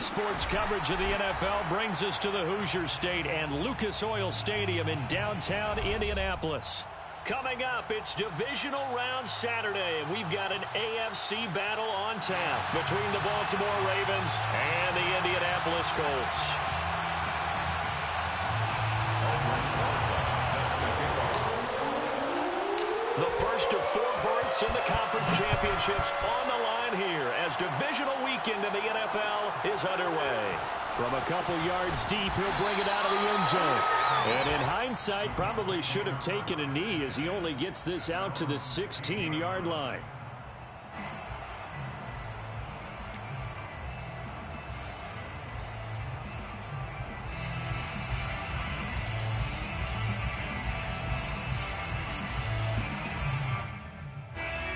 sports coverage of the NFL brings us to the Hoosier State and Lucas Oil Stadium in downtown Indianapolis. Coming up, it's Divisional Round Saturday, and we've got an AFC battle on tap between the Baltimore Ravens and the Indianapolis Colts. The first of 4 berths in the conference championships on the line here as divisional weekend in the NFL is underway. From a couple yards deep, he'll bring it out of the end zone. And in hindsight, probably should have taken a knee as he only gets this out to the 16-yard line.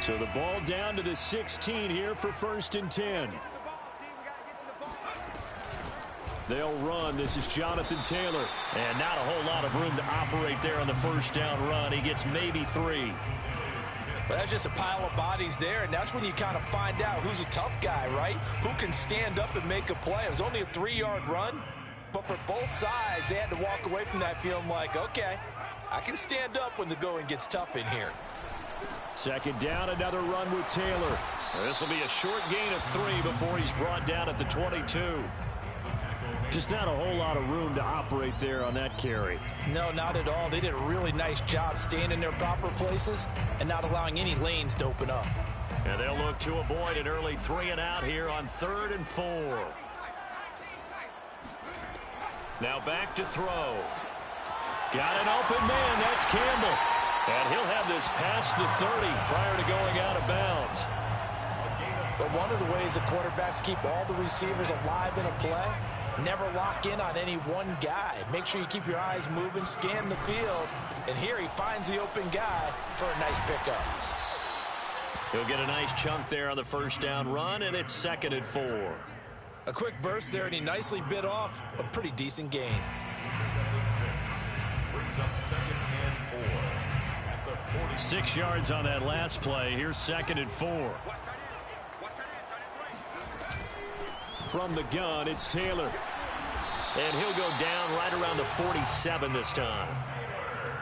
So the ball down to the 16 here for 1st and 10. They'll run. This is Jonathan Taylor. And not a whole lot of room to operate there on the first down run. He gets maybe 3. Well, that's just a pile of bodies there, and that's when you kind of find out who's a tough guy, right? Who can stand up and make a play. It was only a 3-yard run, but for both sides, they had to walk away from that feeling like, okay, I can stand up when the going gets tough in here. 2nd down, another run with Taylor. This will be a short gain of 3 before he's brought down at the 22. Just not a whole lot of room to operate there on that carry. No, not at all. They did a really nice job staying in their proper places and not allowing any lanes to open up. And they'll look to avoid an early 3 and out here on 3rd and 4. Now back to throw. Got an open man. That's Campbell. And he'll have this past the 30 prior to going out of bounds. But one of the ways the quarterbacks keep all the receivers alive in a play, never lock in on any one guy. Make sure you keep your eyes moving, scan the field. And here he finds the open guy for a nice pickup. He'll get a nice chunk there on the first down run, and it's 2nd and 4. A quick burst there, and he nicely bit off a pretty decent gain. Brings up 2nd and 4. 6 yards on that last play. Here's 2nd and 4. From the gun, it's Taylor. And he'll go down right around the 47 this time.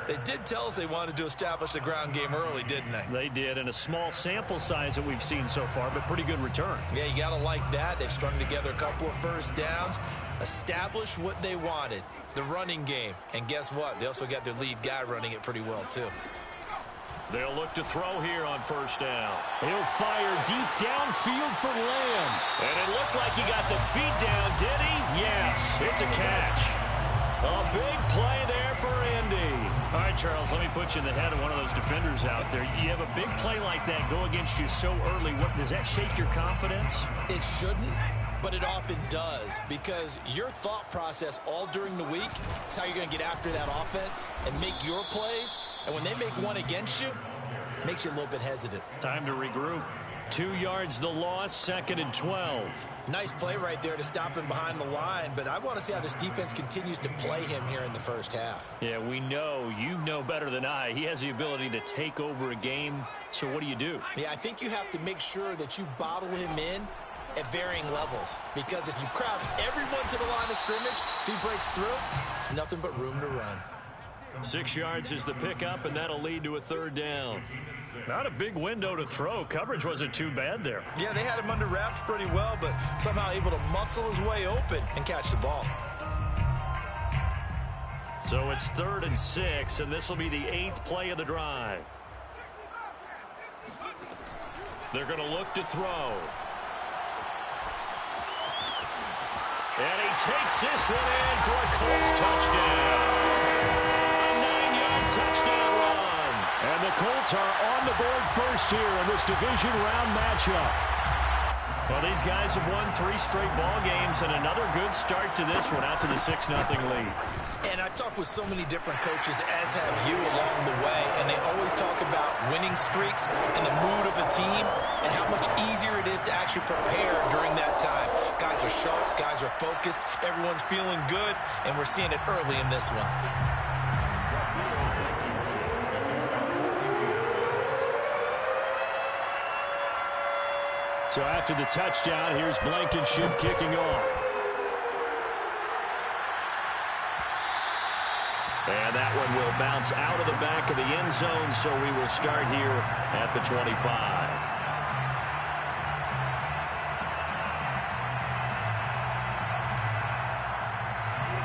They did tell us they wanted to establish the ground game early, didn't they? They did, and a small sample size that we've seen so far, but pretty good return. Yeah, you got to like that. They've strung together a couple of first downs, established what they wanted, the running game. And guess what? They also got their lead guy running it pretty well, too. They'll look to throw here on first down. He'll fire deep downfield for Lamb. And it looked like he got the feet down, did he? Yes, it's a catch. A big play there for Indy. All right, Charles, let me put you in the head of one of those defenders out there. You have a big play like that go against you so early. What, does that shake your confidence? It shouldn't, but it often does, because your thought process all during the week is how you're going to get after that offense and make your plays. And when they make one against you, it makes you a little bit hesitant. Time to regroup. 2 yards the loss, 2nd and 12. Nice play right there to stop him behind the line, but I want to see how this defense continues to play him here in the first half. Yeah, we know. You know better than I. He has the ability to take over a game, so what do you do? Yeah, I think you have to make sure that you bottle him in at varying levels, because if you crowd everyone to the line of scrimmage, if he breaks through, there's nothing but room to run. 6 yards is the pickup, and that'll lead to a 3rd down. Not a big window to throw. Coverage wasn't too bad there. Yeah, they had him under wraps pretty well, but somehow able to muscle his way open and catch the ball. So it's 3rd and 6, and this will be the 8th play of the drive. They're going to look to throw. And he takes this one in for a Colts touchdown. A 9-yard touchdown run. And the Colts are on the board first here in this division round matchup. Well, these guys have won 3 straight ball games, and another good start to this one out to the 6-0 lead. And I've talked with so many different coaches, as have you, along the way, and they always talk about winning streaks and the mood of a team and how much easier it is to actually prepare during that time. Guys are sharp, guys are focused, everyone's feeling good, and we're seeing it early in this one. So after the touchdown, here's Blankenship kicking off. And that one will bounce out of the back of the end zone, so we will start here at the 25.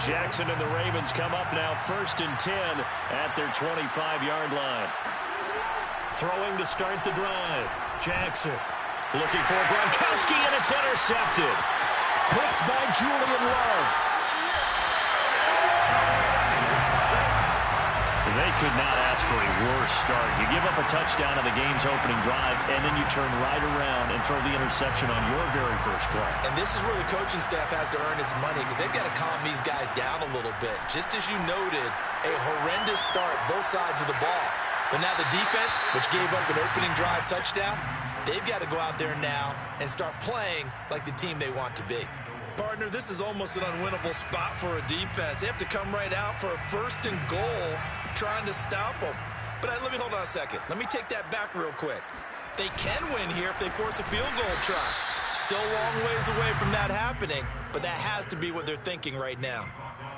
Jackson and the Ravens come up now 1st and 10 at their 25-yard line. Throwing to start the drive. Jackson looking for Gronkowski, and it's intercepted. Picked by Julian Love. They could not ask for a worse start. You give up a touchdown on the game's opening drive, and then you turn right around and throw the interception on your very first play. And this is where the coaching staff has to earn its money, because they've got to calm these guys down a little bit. Just as you noted, a horrendous start, both sides of the ball. But now the defense, which gave up an opening drive touchdown, they've got to go out there now and start playing like the team they want to be. Partner, this is almost an unwinnable spot for a defense. They have to come right out for a 1st and goal, trying to stop them. But let me hold on a second. Let me take that back real quick. They can win here if they force a field goal try. Still a long ways away from that happening, but that has to be what they're thinking right now.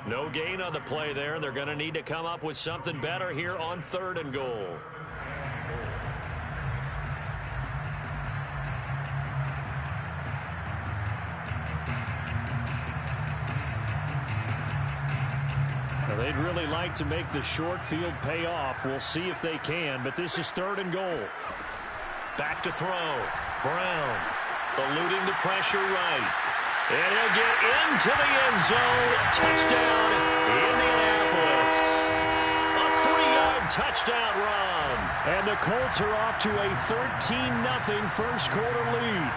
No gain on the play there. They're going to need to come up with something better here on 3rd and goal. Now, they'd really like to make the short field pay off. We'll see if they can, but this is 3rd and goal. Back to throw. Brown eluding the pressure right. And he'll get into the end zone. Touchdown, Indianapolis. A 3-yard touchdown run. And the Colts are off to a 13-0 first quarter lead.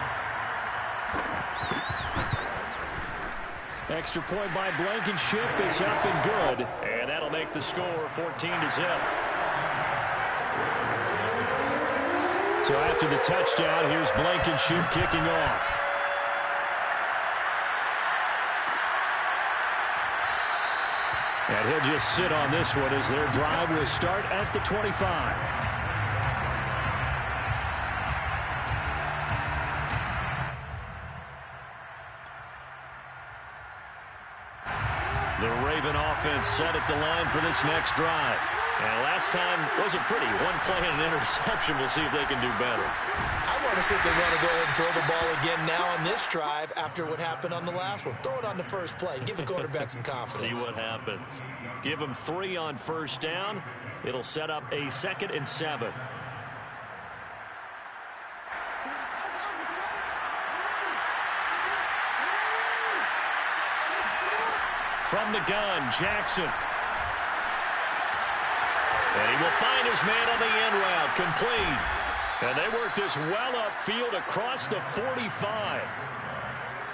Extra point by Blankenship is up and good. And that'll make the score 14-0. So after the touchdown, here's Blankenship kicking off. And he'll just sit on this one as their drive will start at the 25. The Raven offense set at the line for this next drive. And last time wasn't pretty. One play and an interception. We'll see if they can do better. I want to see if they want to go ahead and throw the ball again now on this drive after what happened on the last one. Throw it on the first play. Give the quarterback some confidence. See what happens. Give them 3 on first down. It'll set up a 2nd and 7. From the gun, Jackson. And he will find his man on the end route, complete. And they work this well upfield across the 45.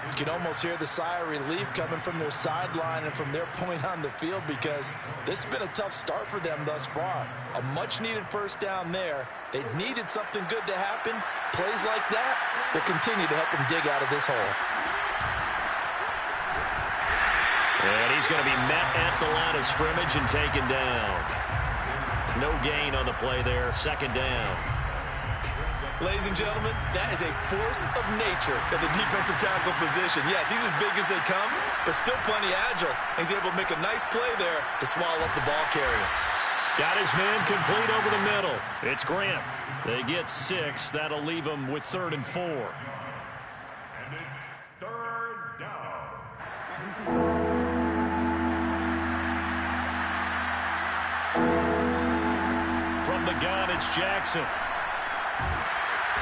You can almost hear the sigh of relief coming from their sideline and from their point on the field, because this has been a tough start for them thus far. A much-needed first down there. They needed something good to happen. Plays like that will continue to help them dig out of this hole. And he's going to be met at the line of scrimmage and taken down. No gain on the play there. 2nd down. Ladies and gentlemen, that is a force of nature at the defensive tackle position. Yes, he's as big as they come, but still plenty agile. He's able to make a nice play there to swallow up the ball carrier. Got his man complete over the middle. It's Grant. They get 6. That'll leave them with 3rd and 4. And it's 3rd down. From the gun, it's Jackson.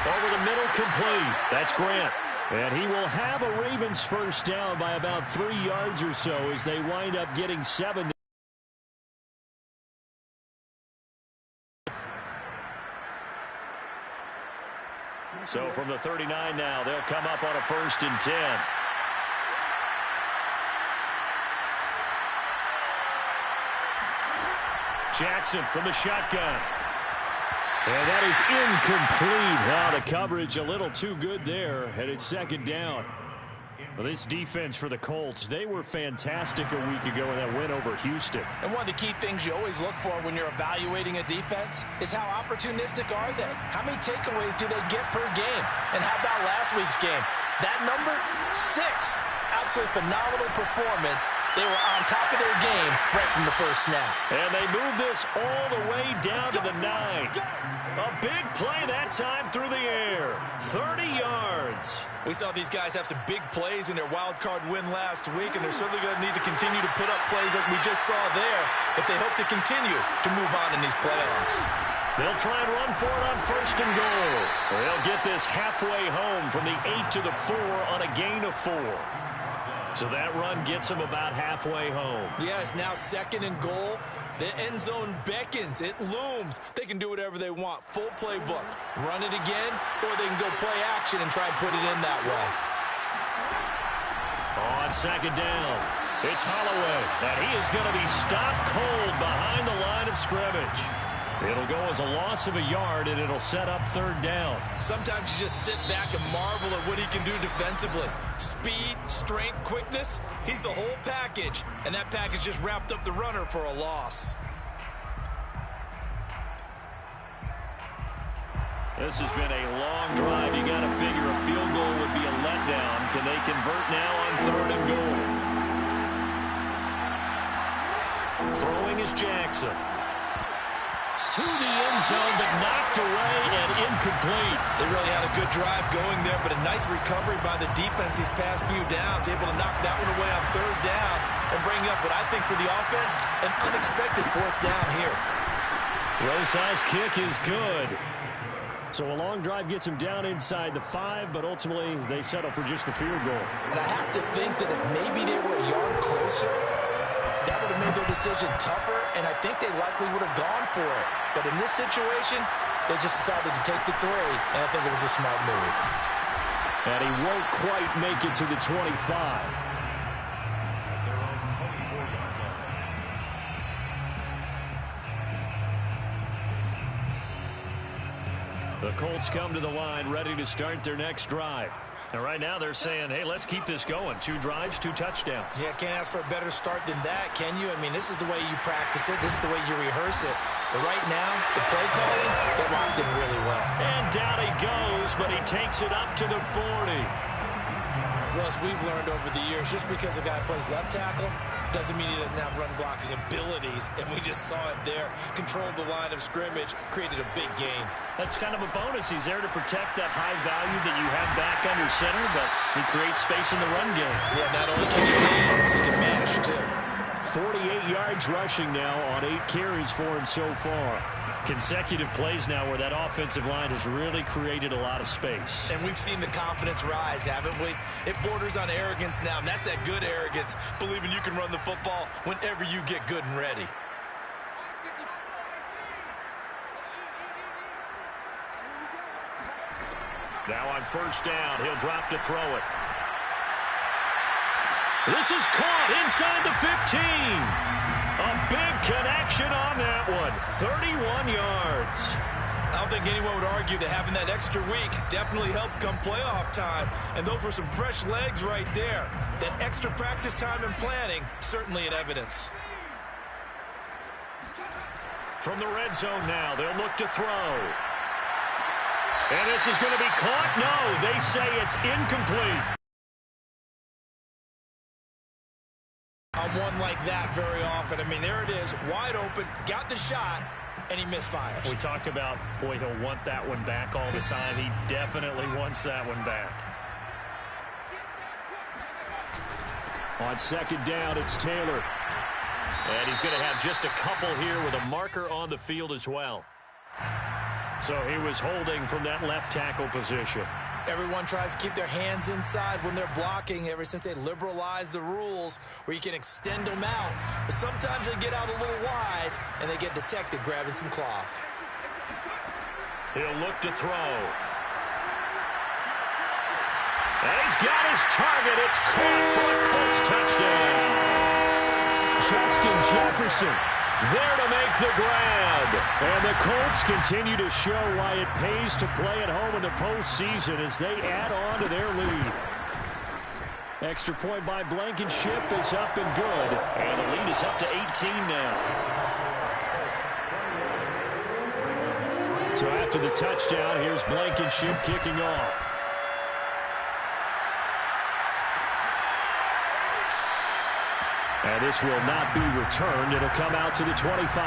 Over the middle, complete. That's Grant. And he will have a Ravens first down by about 3 yards or so as they wind up getting 7. So from the 39 now, they'll come up on a 1st and 10. Jackson from the shotgun. And that is incomplete. Wow, the coverage a little too good there, and it's 2nd down. Well, this defense for the Colts, they were fantastic a week ago in that win over Houston. And one of the key things you always look for when you're evaluating a defense is how opportunistic are they? How many takeaways do they get per game? And how about last week's game? That number, 6. Absolutely phenomenal performance They were on top of their game right from the first snap. And they move this all the way down to the 9. A big play that time through the air. 30 yards. We saw these guys have some big plays in their wild card win last week, and they're certainly going to need to continue to put up plays like we just saw there if they hope to continue to move on in these playoffs. They'll try and run for it on 1st and goal. They'll get this halfway home from the 8 to the 4 on a gain of 4. So that run gets them about halfway home. Yeah, it's now 2nd and goal. The end zone beckons. It looms. They can do whatever they want. Full playbook. Run it again, or they can go play action and try and put it in that way. On 2nd down, it's Holloway, and he is going to be stopped cold behind the line of scrimmage. It'll go as a loss of a yard, and it'll set up 3rd down. Sometimes you just sit back and marvel at what he can do defensively. Speed, strength, quickness, he's the whole package. And that package just wrapped up the runner for a loss. This has been a long drive. You got to figure a field goal would be a letdown. Can they convert now on 3rd and goal? Throwing is Jackson. To the end zone, but knocked away and incomplete. They really had a good drive going there, but a nice recovery by the defense these past few downs. Able to knock that one away on 3rd down and bring up what I think for the offense, an unexpected 4th down here. Rosa's kick is good. So a long drive gets him down inside the 5, but ultimately they settle for just the field goal. And I have to think that if maybe they were a yard closer, that would have made their decision tougher, and I think they likely would have gone for it. But in this situation, they just decided to take the 3, and I think it was a smart move. And he won't quite make it to the 25. The Colts come to the line, ready to start their next drive. And right now they're saying, hey, let's keep this going. 2 drives, 2 touchdowns. Yeah, can't ask for a better start than that, can you? I mean, this is the way you practice it. This is the way you rehearse it. But right now, the play calling, they're locked in really well. And down he goes, but he takes it up to the 40. Russ, we've learned over the years, just because a guy plays left tackle doesn't mean he doesn't have run blocking abilities, and we just saw it there. Controlled the line of scrimmage, created a big gain. That's kind of a bonus. He's there to protect that high value that you have back under center, but he creates space in the run game. Yeah, not only can he dance, he can mash too. 48 yards rushing now on 8 carries for him so far. Consecutive plays now where that offensive line has really created a lot of space. And we've seen the confidence rise, haven't we? It borders on arrogance now, and that's that good arrogance, believing you can run the football whenever you get good and ready. Now on 1st down, he'll drop to throw it. This is caught inside the 15. A big connection on that one. 31 yards. I don't think anyone would argue that having that extra week definitely helps come playoff time. And those were some fresh legs right there. That extra practice time and planning, certainly in evidence. From the red zone now, they'll look to throw. And this is going to be caught. No, they say it's incomplete. On one like that very often. I mean, there it is, wide open, got the shot, and he misfires. We talk about, boy, he'll want that one back all the time. He definitely wants that one back. On 2nd down, it's Taylor. And he's going to have just a couple here with a marker on the field as well. So he was holding from that left tackle position. Everyone tries to keep their hands inside when they're blocking ever since they liberalized the rules where you can extend them out. But sometimes they get out a little wide and they get detected grabbing some cloth. He'll look to throw. And he's got his target. It's caught for a Colts touchdown. Justin Jefferson there to make the grab. And the Colts continue to show why it pays to play at home in the postseason as they add on to their lead. Extra point by Blankenship is up and good. And the lead is up to 18 now. So after the touchdown, here's Blankenship kicking off. And this will not be returned. It'll come out to the 25.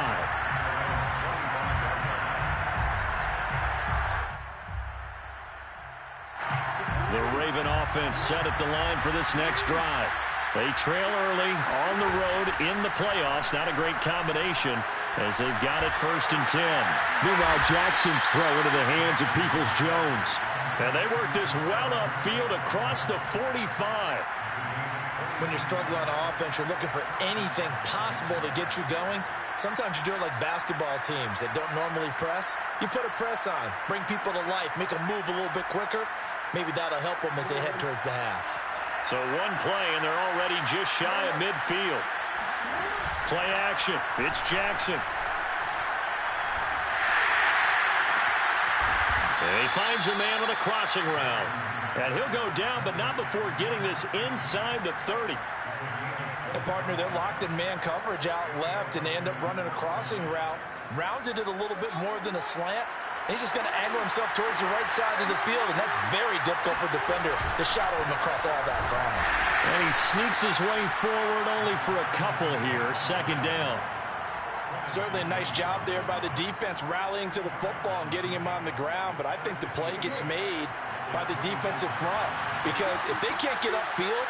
The Raven offense set at the line for this next drive. They trail early on the road in the playoffs. Not a great combination as they've got it 1st and 10. Meanwhile, Jackson's throw into the hands of Peoples-Jones. And they work this well upfield across the 45. When you're struggling on offense, you're looking for anything possible to get you going. Sometimes you do it like basketball teams that don't normally press. You put a press on, bring people to life, make them move a little bit quicker. Maybe that'll help them as they head towards the half. So one play, and they're already just shy of midfield. Play action. It's Jackson. And he finds a man on a crossing route. And he'll go down, but not before getting this inside the 30. The partner, they're locked in man coverage out left, and they end up running a crossing route. Rounded it a little bit more than a slant. And he's just going to angle himself towards the right side of the field, and that's very difficult for a defender to shadow him across all that ground. And he sneaks his way forward only for a couple here. 2nd down. Certainly a nice job there by the defense rallying to the football and getting him on the ground, but I think the play gets made by the defensive front, because if they can't get upfield,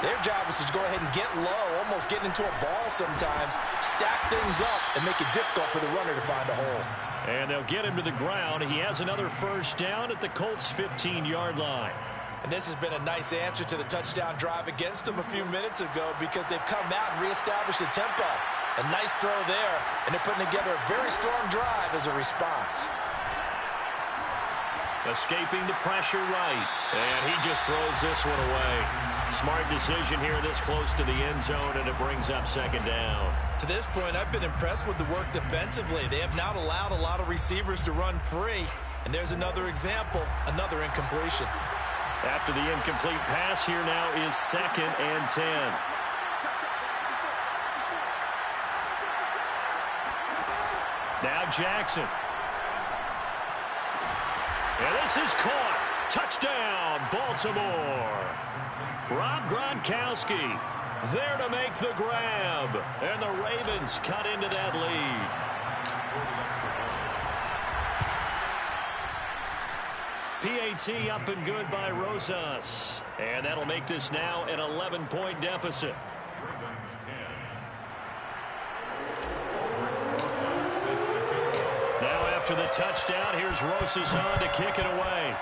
their job is to go ahead and get low, almost get into a ball sometimes, stack things up, and make it difficult for the runner to find a hole. And they'll get him to the ground. He has another 1st down at the Colts' 15-yard line. And this has been a nice answer to the touchdown drive against them a few minutes ago, because they've come out and reestablished the tempo. A nice throw there, and they're putting together a very strong drive as a response. Escaping the pressure right, and he just throws this one away. Smart decision here this close to the end zone, and it brings up 2nd down. To this point, I've been impressed with the work defensively. They have not allowed a lot of receivers to run free, and there's another example, another incompletion. After the incomplete pass, here now is 2nd and 10. Now Jackson. And this is caught. Touchdown, Baltimore. Rob Gronkowski there to make the grab. And the Ravens cut into that lead. PAT up and good by Rosas. And that'll make this now an 11-point deficit. Now after the touchdown, here's Rosas on to kick it away.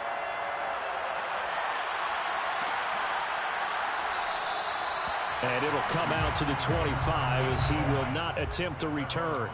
And it'll come out to the 25 as he will not attempt to return.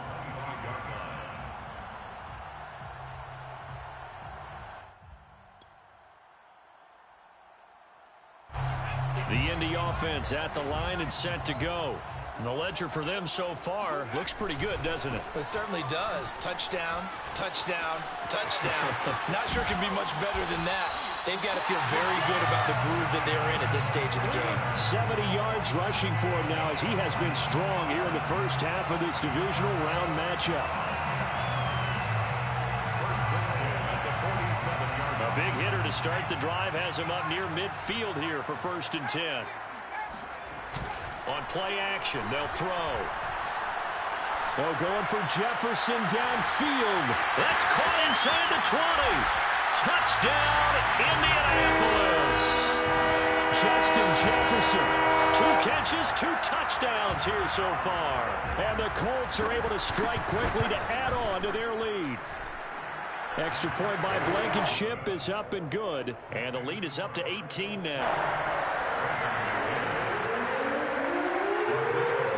The Indy offense at the line and set to go. And the ledger for them so far looks pretty good, doesn't it? It certainly does. Touchdown, touchdown, touchdown. Not sure it can be much better than that. They've got to feel very good about the groove that they're in at this stage of the game. 70 yards rushing for him now as he has been strong here in the first half of this divisional round matchup. A big hitter to start the drive has him up near midfield here for 1st and 10. On play action, they'll throw. Oh, going for Jefferson downfield. That's caught inside the 20. Touchdown, Indianapolis. Justin Jefferson. 2 catches, 2 touchdowns here so far. And the Colts are able to strike quickly to add on to their lead. Extra point by Blankenship is up and good. And the lead is up to 18 now.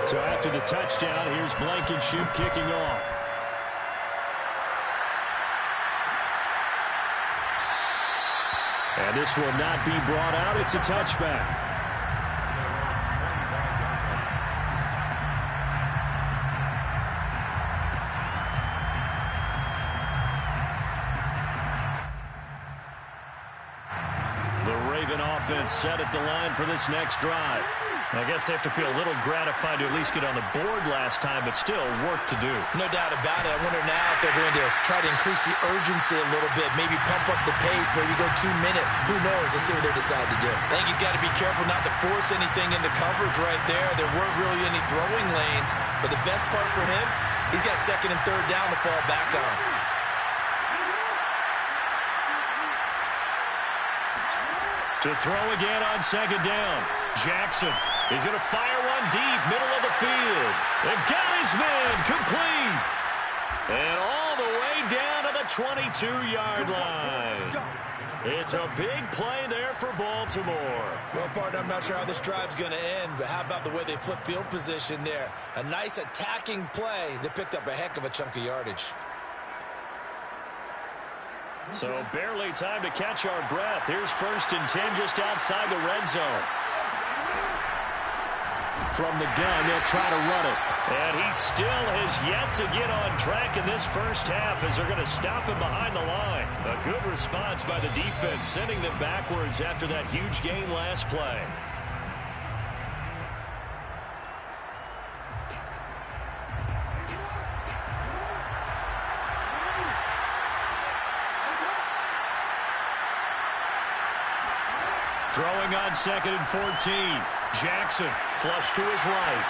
So after the touchdown, here's Blankenship kicking off. And this will not be brought out. It's a touchback. The Raven offense set at the line for this next drive. I guess they have to feel a little gratified to at least get on the board last time, but still work to do. No doubt about it. I wonder now if they're going to try to increase the urgency a little bit, maybe pump up the pace, maybe go 2 minutes. Who knows? Let's see what they decide to do. I think he's got to be careful not to force anything into coverage right there. There weren't really any throwing lanes, but the best part for him, he's got second and third down to fall back on. To throw again on second down. Jackson is going to fire one deep, middle of the field. And got his man complete. And all the way down to the 22-yard line. It's a big play there for Baltimore. Well, partner, I'm not sure how this drive's going to end, but how about the way they flip field position there? A nice attacking play that picked up a heck of a chunk of yardage. So barely time to catch our breath. Here's 1st and 10 just outside the red zone. From the gun, they'll try to run it. And he still has yet to get on track in this first half as they're going to stop him behind the line. A good response by the defense, sending them backwards after that huge gain last play. Throwing on 2nd and 14. Jackson flush to his right.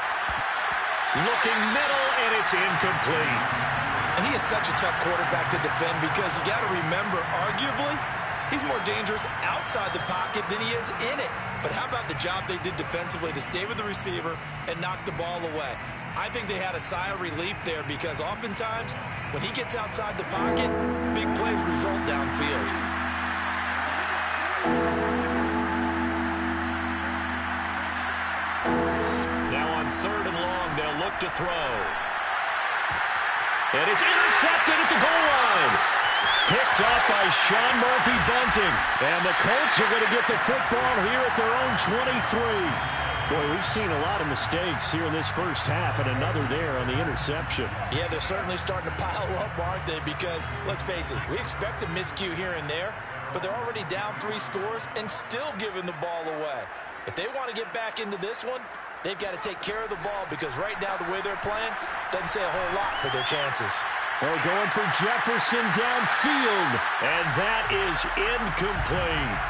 Looking middle, and it's incomplete. And he is such a tough quarterback to defend because you got to remember, arguably, he's more dangerous outside the pocket than he is in it. But how about the job they did defensively to stay with the receiver and knock the ball away? I think they had a sigh of relief there because oftentimes when he gets outside the pocket, big plays result downfield. Now on 3rd and long, they'll look to throw. And it's intercepted at the goal line. Picked up by Sean Murphy-Bunting. And the Colts are going to get the football here at their own 23. Boy, we've seen a lot of mistakes here in this first half, and another there on the interception. Yeah, they're certainly starting to pile up, aren't they? Because, let's face it, we expect a miscue here and there, but they're already down 3 scores and still giving the ball away. If they want to get back into this one, they've got to take care of the ball because right now the way they're playing doesn't say a whole lot for their chances. They're going for Jefferson downfield, and that is incomplete.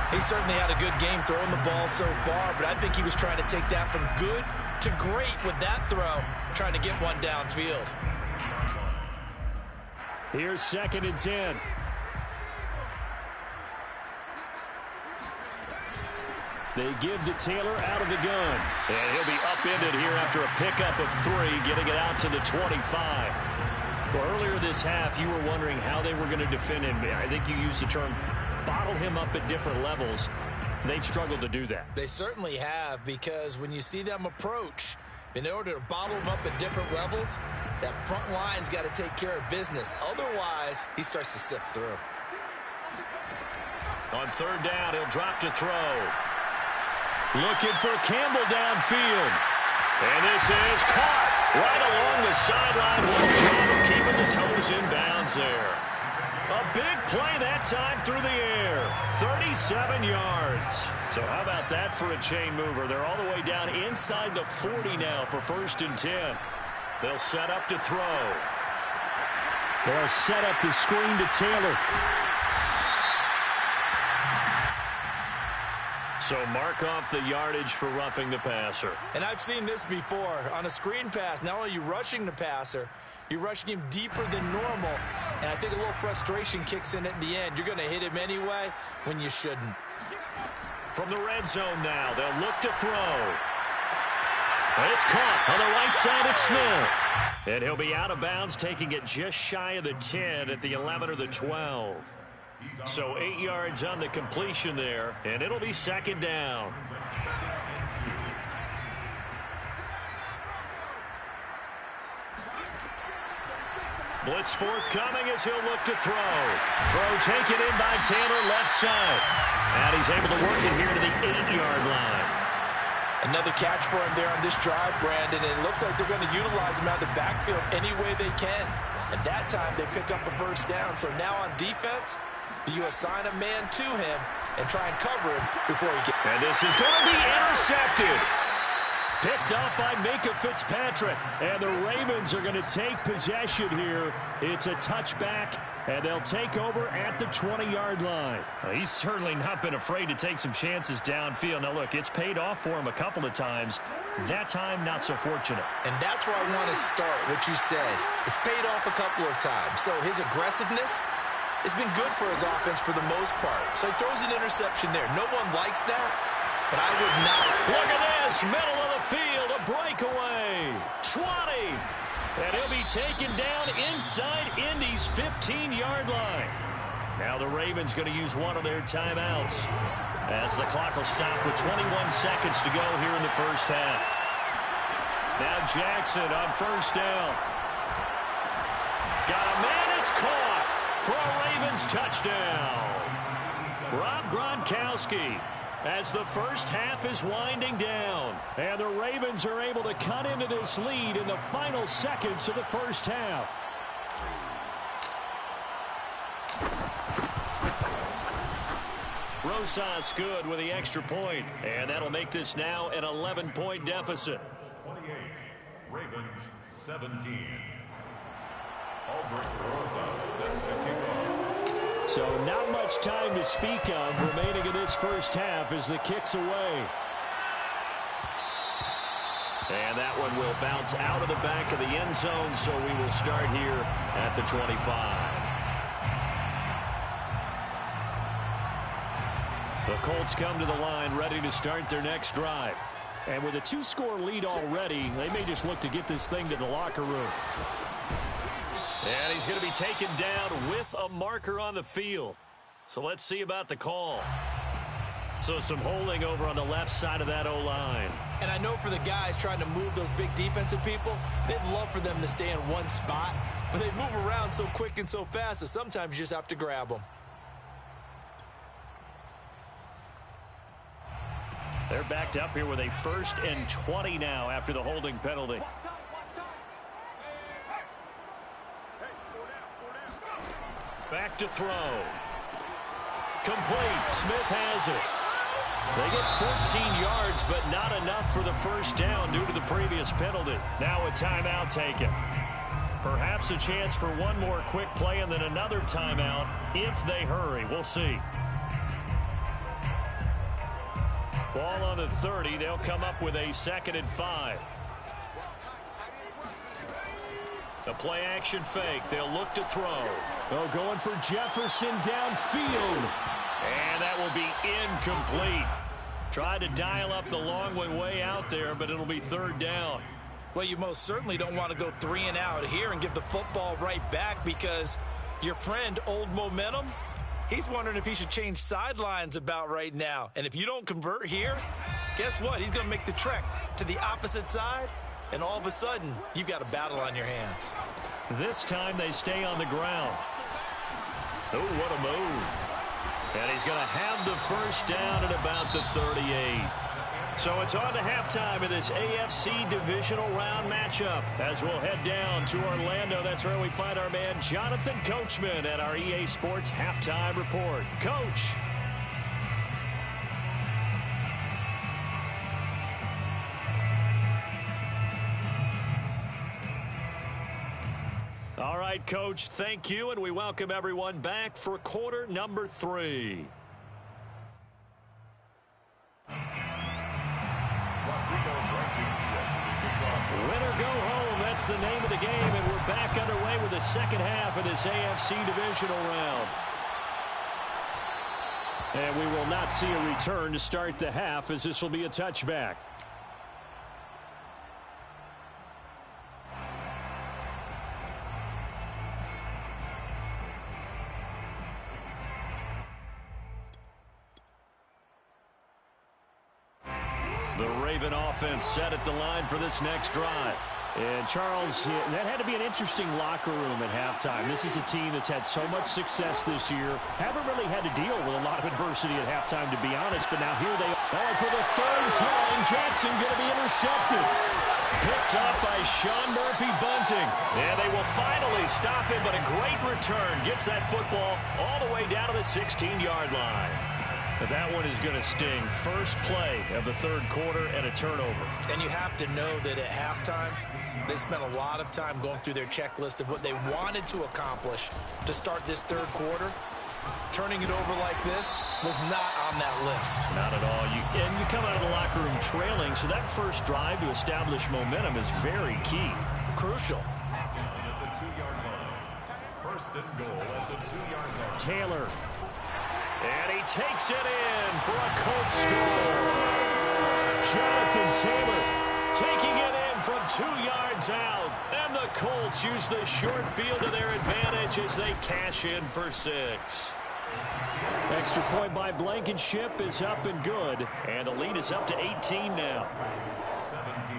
He certainly had a good game throwing the ball so far, but I think he was trying to take that from good to great with that throw, trying to get one downfield. Here's 2nd and 10. They give to Taylor out of the gun. And he'll be upended here after a pickup of 3, getting it out to the 25. Well, earlier this half, you were wondering how they were going to defend him. I think you used the term bottle him up at different levels. They've struggled to do that. They certainly have, because when you see them approach, in order to bottle him up at different levels, that front line's got to take care of business. Otherwise, he starts to sift through. On 3rd down, he'll drop to throw. Looking for Campbell downfield. And this is caught right along the sideline. What a job of keeping the toes in bounds there. A big play that time through the air. 37 yards. So how about that for a chain mover? They're all the way down inside the 40 now for 1st and 10. They'll set up to throw. They'll set up the screen to Taylor. So mark off the yardage for roughing the passer. And I've seen this before. On a screen pass, not only are you rushing the passer, you're rushing him deeper than normal. And I think a little frustration kicks in at the end. You're going to hit him anyway when you shouldn't. From the red zone now, they'll look to throw. And it's caught on the right side at Smith. And he'll be out of bounds, taking it just shy of the 10 at the 11 or the 12. So 8 yards on the completion there, and it'll be 2nd down. Blitz forthcoming as he'll look to throw. Throw taken in by Taylor, left side. And he's able to work it here to the 8-yard line. Another catch for him there on this drive, Brandon, and it looks like they're going to utilize him out of the backfield any way they can. And that time they pick up a 1st down. So now on defense, do you assign a man to him and try and cover him before he gets... And this is going to be intercepted. Picked up by Minka Fitzpatrick. And the Ravens are going to take possession here. It's a touchback, and they'll take over at the 20-yard line. Well, he's certainly not been afraid to take some chances downfield. Now, look, it's paid off for him a couple of times. That time, not so fortunate. And that's where I want to start, what you said. It's paid off a couple of times. So his aggressiveness has been good for his offense for the most part. So he throws an interception there. No one likes that, but I would not. Look at this, middle of the field, a breakaway. 20. And he'll be taken down inside Indy's 15-yard line. Now the Ravens going to use one of their timeouts as the clock will stop with 21 seconds to go here in the first half. Now Jackson on first down. Got a man, it's caught for a Ravens touchdown. Rob Gronkowski as the first half is winding down. And the Ravens are able to cut into this lead in the final seconds of the first half. Rosas good with the extra point, and that'll make this now an 11-point deficit. 28, Ravens 17. Albert Rosas set to kick off. So not much time to speak of remaining in this first half as the kick's away. And that one will bounce out of the back of the end zone, so we will start here at the 25. The Colts come to the line ready to start their next drive. And with a 2-score lead already, they may just look to get this thing to the locker room. And he's going to be taken down with a marker on the field. So let's see about the call. So some holding over on the left side of that O-line. And I know for the guys trying to move those big defensive people, they'd love for them to stay in one spot. But they move around so quick and so fast that sometimes you just have to grab them. They're backed up here with a 1st and 20 now after the holding penalty. Back to throw. Complete. Smith has it. They get 14 yards, but not enough for the first down due to the previous penalty. Now a timeout taken. Perhaps a chance for one more quick play and then another timeout if they hurry. We'll see. Ball on the 30. They'll come up with a 2nd and 5. A play-action fake. They'll look to throw. Oh, going for Jefferson downfield. And that will be incomplete. Tried to dial up the long way out there, but it'll be 3rd down. Well, you most certainly don't want to go 3 and out here and give the football right back because your friend, Old Momentum, he's wondering if he should change sidelines about right now. And if you don't convert here, guess what? He's going to make the trek to the opposite side, and all of a sudden, you've got a battle on your hands. This time they stay on the ground. Oh, what a move. And he's going to have the first down at about the 38. So it's on to halftime in this AFC divisional round matchup as we'll head down to Orlando. That's where we find our man Jonathan Coachman at our EA Sports Halftime Report. Coach. All right, Coach, thank you, and we welcome everyone back for quarter number 3. Win or go home, that's the name of the game, and we're back underway with the second half of this AFC divisional round. And we will not see a return to start the half as this will be a touchback. The Raven offense set at the line for this next drive. And, Charles, that had to be an interesting locker room at halftime. This is a team that's had so much success this year. Haven't really had to deal with a lot of adversity at halftime, to be honest. But now here they are for the 3rd time. Jackson going to be intercepted. Picked up by Sean Murphy-Bunting. And they will finally stop him, but a great return. Gets that football all the way down to the 16-yard line. But that one is going to sting. First play of the third quarter and a turnover. And you have to know that at halftime, they spent a lot of time going through their checklist of what they wanted to accomplish to start this third quarter. Turning it over like this was not on that list. Not at all. And you come out of the locker room trailing, so that first drive to establish momentum is very key. Crucial. At the 2-yard line. First and goal at the 2-yard line. Taylor. And he takes it in for a Colts score. Jonathan Taylor taking it in from 2 yards out. And the Colts use the short field to their advantage as they cash in for 6. Extra point by Blankenship is up and good. And the lead is up to 18 now. 17.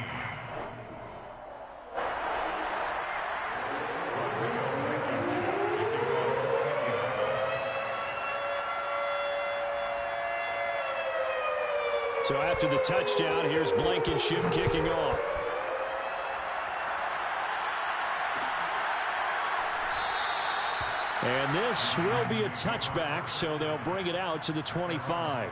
So after the touchdown, here's Blankenship kicking off. And this will be a touchback, so they'll bring it out to the 25.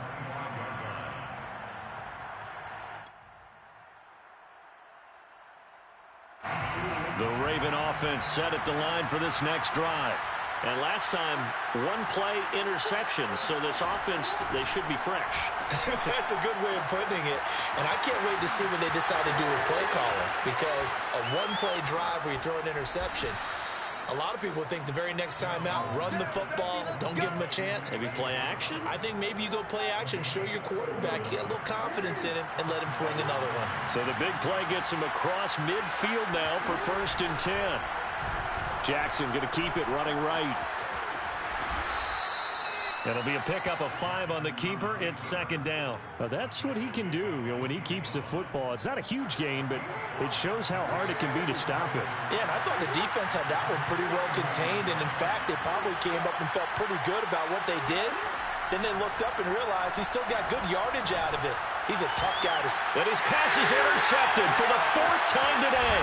The Raven offense set at the line for this next drive. And last time, one play interception, so this offense, they should be fresh. That's a good way of putting it. And I can't wait to see what they decide to do with play calling, because a one-play drive where you throw an interception, a lot of people think the very next time out, run the football, don't give them a chance. Maybe play action? I think maybe you go play action, show your quarterback, get a little confidence in him, and let him fling another one. So the big play gets him across midfield now for 1st and 10. Jackson going to keep it running right. It'll be a pickup of 5 on the keeper. It's 2nd down. Now that's what he can do, when he keeps the football. It's not a huge gain, but it shows how hard it can be to stop it. Yeah, and I thought the defense had that one pretty well contained, and in fact, they probably came up and felt pretty good about what they did. Then they looked up and realized he still got good yardage out of it. He's a tough guy to see. But his pass is intercepted for the 4th time today.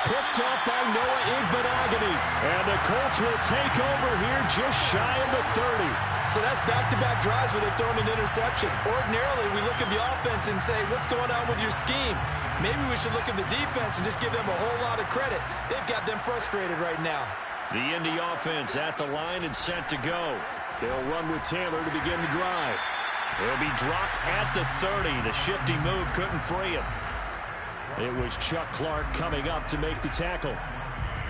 Picked up by Noah Igbenogany. And the Colts will take over here just shy of the 30. So that's back-to-back drives where they've thrown an interception. Ordinarily, we look at the offense and say, what's going on with your scheme? Maybe we should look at the defense and just give them a whole lot of credit. They've got them frustrated right now. The Indy offense at the line and set to go. They'll run with Taylor to begin the drive. He'll be dropped at the 30. The shifty move couldn't free him. It was Chuck Clark coming up to make the tackle.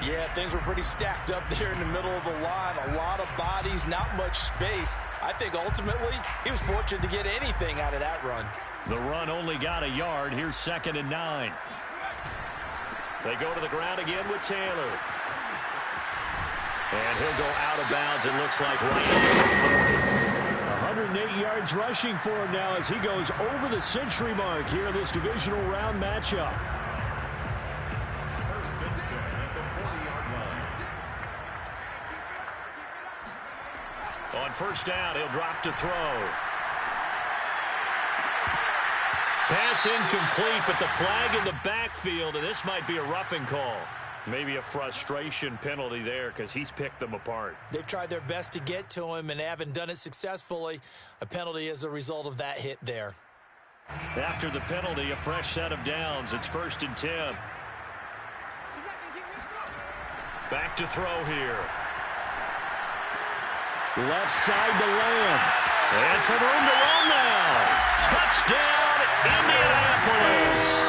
Yeah, things were pretty stacked up there in the middle of the line. A lot of bodies, not much space. I think ultimately he was fortunate to get anything out of that run. The run only got a yard. Here's 2nd and 9. They go to the ground again with Taylor. And he'll go out of bounds, it looks like, right over 108 yards rushing for him now as he goes over the century mark here in this divisional round matchup. First and 10 at the 40-yard line. On 1st down, he'll drop to throw. Pass incomplete, but the flag in the backfield, and this might be a roughing call. Maybe a frustration penalty there because he's picked them apart. They've tried their best to get to him and haven't done it successfully. A penalty as a result of that hit there. After the penalty, a fresh set of downs. It's 1st and 10. Back to throw here. Left side to Lamb. And some room to run now. Touchdown, Indianapolis.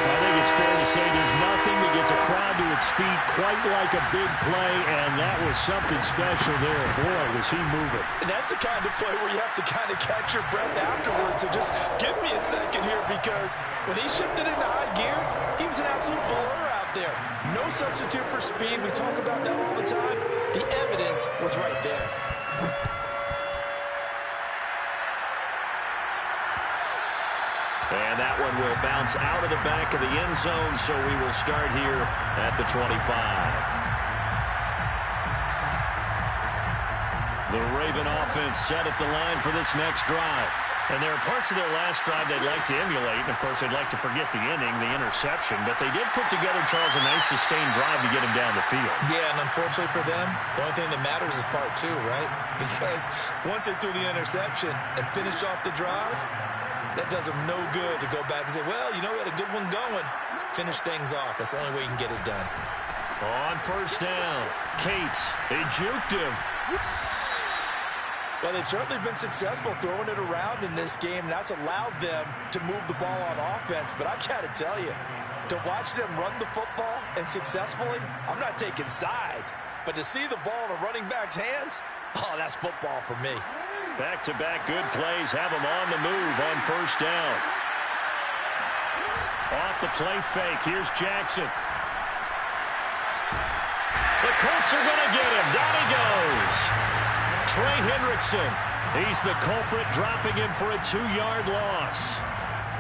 I think it's fair to say there's nothing that gets a crowd to its feet quite like a big play, and that was something special there. Boy, was he moving. And that's the kind of play where you have to kind of catch your breath afterwards. So just give me a second here, because when he shifted into high gear, he was an absolute blur out there. No substitute for speed. We talk about that all the time. The evidence was right there. And that one will bounce out of the back of the end zone, so we will start here at the 25. The Raven offense set at the line for this next drive. And there are parts of their last drive they'd like to emulate. And, of course, they'd like to forget the inning, the interception. But they did put together, Charles, a nice sustained drive to get him down the field. Yeah, and unfortunately for them, the only thing that matters is part two, right? Because once they threw the interception and finished off the drive, that does them no good to go back and say, well, you know, we had a good one going. Finish things off. That's the only way you can get it done. On first down, Cates, they juked him. Well, they've certainly been successful throwing it around in this game, and that's allowed them to move the ball on offense. But I got to tell you, to watch them run the football and successfully, I'm not taking sides, but to see the ball in a running back's hands, oh, that's football for me. Back-to-back good plays have them on the move on first down. Off the play fake, here's Jackson. The Colts are going to get him. Down he goes. Trey Hendrickson, he's the culprit, dropping him for a 2-yard loss.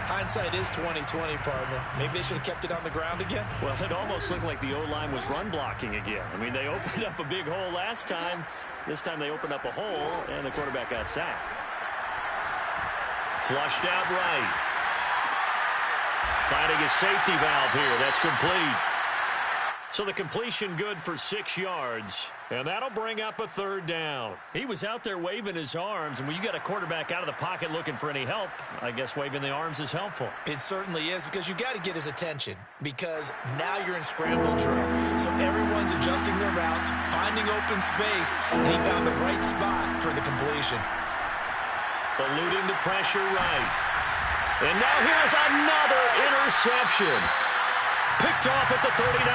Hindsight is 20/20, partner. Maybe they should have kept it on the ground again. Well, it almost looked like the O-line was run blocking again. I mean, they opened up a big hole last time. This time they opened up a hole, and the quarterback got sacked. Flushed out right. Finding a safety valve here. That's complete. So the completion good for 6 yards. And that'll bring up a third down. He was out there waving his arms, and when you got a quarterback out of the pocket looking for any help, I guess waving the arms is helpful. It certainly is, because you got to get his attention, because now you're in scramble drill. So everyone's adjusting their routes, finding open space, and he found the right spot for the completion. Eluding the pressure right. And now here's another interception. Picked off at the 39.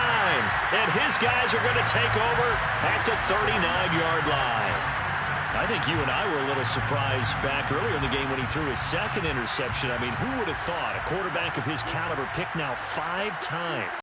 And his guys are going to take over at the 39-yard line. I think you and I were a little surprised back earlier in the game when he threw his second interception. I mean, who would have thought a quarterback of his caliber picked now 5 times?